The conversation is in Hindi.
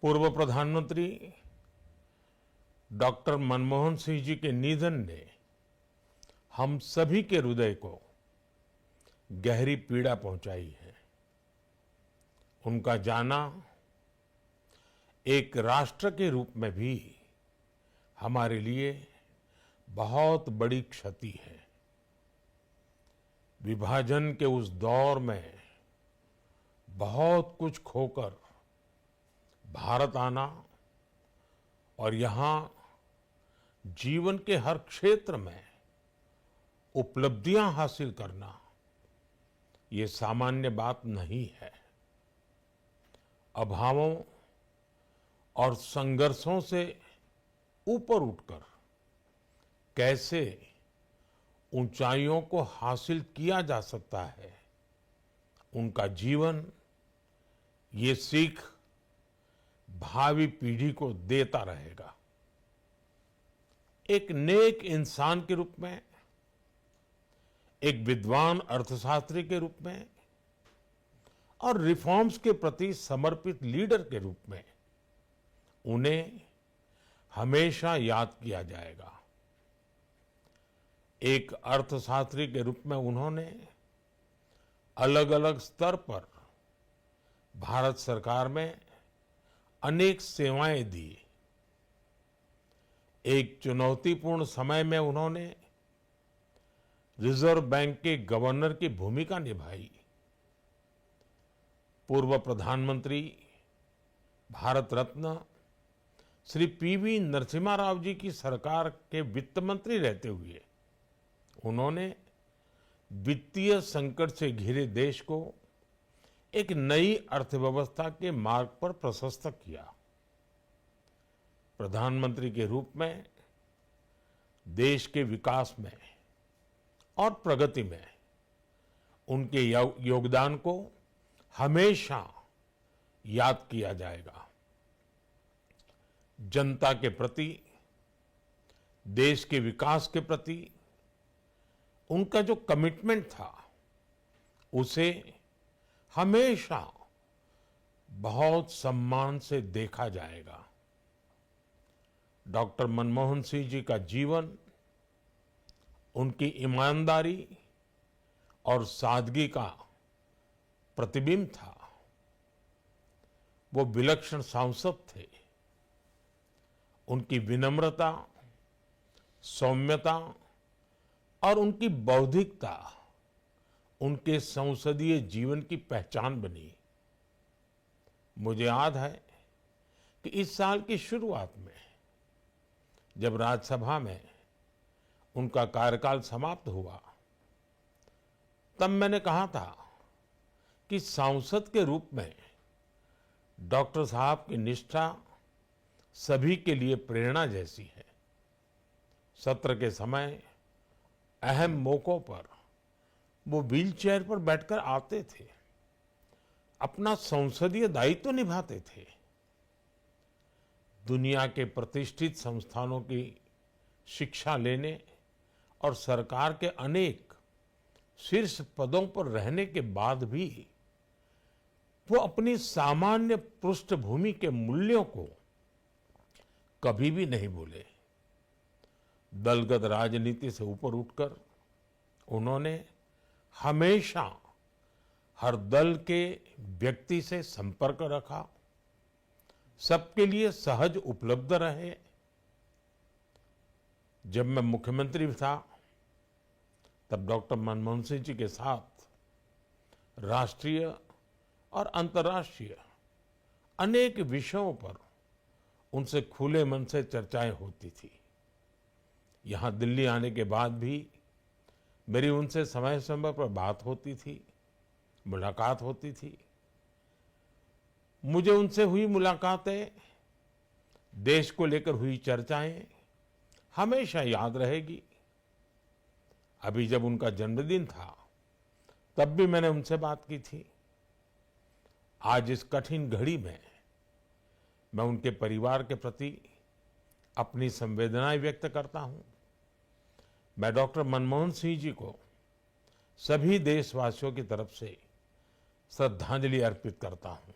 पूर्व प्रधानमंत्री डॉक्टर मनमोहन सिंह जी के निधन ने हम सभी के हृदय को गहरी पीड़ा पहुंचाई है। उनका जाना एक राष्ट्र के रूप में भी हमारे लिए बहुत बड़ी क्षति है। विभाजन के उस दौर में बहुत कुछ खोकर भारत आना और यहाँ जीवन के हर क्षेत्र में उपलब्धियां हासिल करना ये सामान्य बात नहीं है। अभावों और संघर्षों से ऊपर उठकर कैसे ऊंचाइयों को हासिल किया जा सकता है, उनका जीवन ये सीख भावी पीढ़ी को देता रहेगा। एक नेक इंसान के रूप में, एक विद्वान अर्थशास्त्री के रूप में और रिफॉर्म्स के प्रति समर्पित लीडर के रूप में उन्हें हमेशा याद किया जाएगा। एक अर्थशास्त्री के रूप में उन्होंने अलग अलग स्तर पर भारत सरकार में अनेक सेवाएं दी। एक चुनौतीपूर्ण समय में उन्होंने रिजर्व बैंक के गवर्नर की भूमिका निभाई। पूर्व प्रधानमंत्री भारत रत्न श्री पीवी नरसिम्हा राव जी की सरकार के वित्त मंत्री रहते हुए उन्होंने वित्तीय संकट से घिरे देश को एक नई अर्थव्यवस्था के मार्ग पर प्रशस्त किया। प्रधानमंत्री के रूप में देश के विकास में और प्रगति में उनके योगदान को हमेशा याद किया जाएगा। जनता के प्रति, देश के विकास के प्रति उनका जो कमिटमेंट था उसे हमेशा बहुत सम्मान से देखा जाएगा। डॉक्टर मनमोहन सिंह जी का जीवन उनकी ईमानदारी और सादगी का प्रतिबिंब था। वो विलक्षण सांसद थे। उनकी विनम्रता, सौम्यता और उनकी बौद्धिकता उनके संसदीय जीवन की पहचान बनी। मुझे याद है कि इस साल की शुरुआत में जब राज्यसभा में उनका कार्यकाल समाप्त हुआ, तब मैंने कहा था कि सांसद के रूप में डॉक्टर साहब की निष्ठा सभी के लिए प्रेरणा जैसी है। सत्र के समय अहम मौकों पर वो व्हीलचेयर पर बैठकर आते थे, अपना संसदीय दायित्व निभाते थे। दुनिया के प्रतिष्ठित संस्थानों की शिक्षा लेने और सरकार के अनेक शीर्ष पदों पर रहने के बाद भी वो अपनी सामान्य पृष्ठभूमि के मूल्यों को कभी भी नहीं भूले। दलगत राजनीति से ऊपर उठकर उन्होंने हमेशा हर दल के व्यक्ति से संपर्क रखा, सबके लिए सहज उपलब्ध रहे। जब मैं मुख्यमंत्री था तब डॉक्टर मनमोहन सिंह जी के साथ राष्ट्रीय और अंतर्राष्ट्रीय अनेक विषयों पर उनसे खुले मन से चर्चाएं होती थी। यहाँ दिल्ली आने के बाद भी मेरी उनसे समय समय पर बात होती थी, मुलाकात होती थी। मुझे उनसे हुई मुलाकातें, देश को लेकर हुई चर्चाएं हमेशा याद रहेगी। अभी जब उनका जन्मदिन था तब भी मैंने उनसे बात की थी। आज इस कठिन घड़ी में मैं उनके परिवार के प्रति अपनी संवेदनाएं व्यक्त करता हूं। मैं डॉक्टर मनमोहन सिंह जी को सभी देशवासियों की तरफ से श्रद्धांजलि अर्पित करता हूं।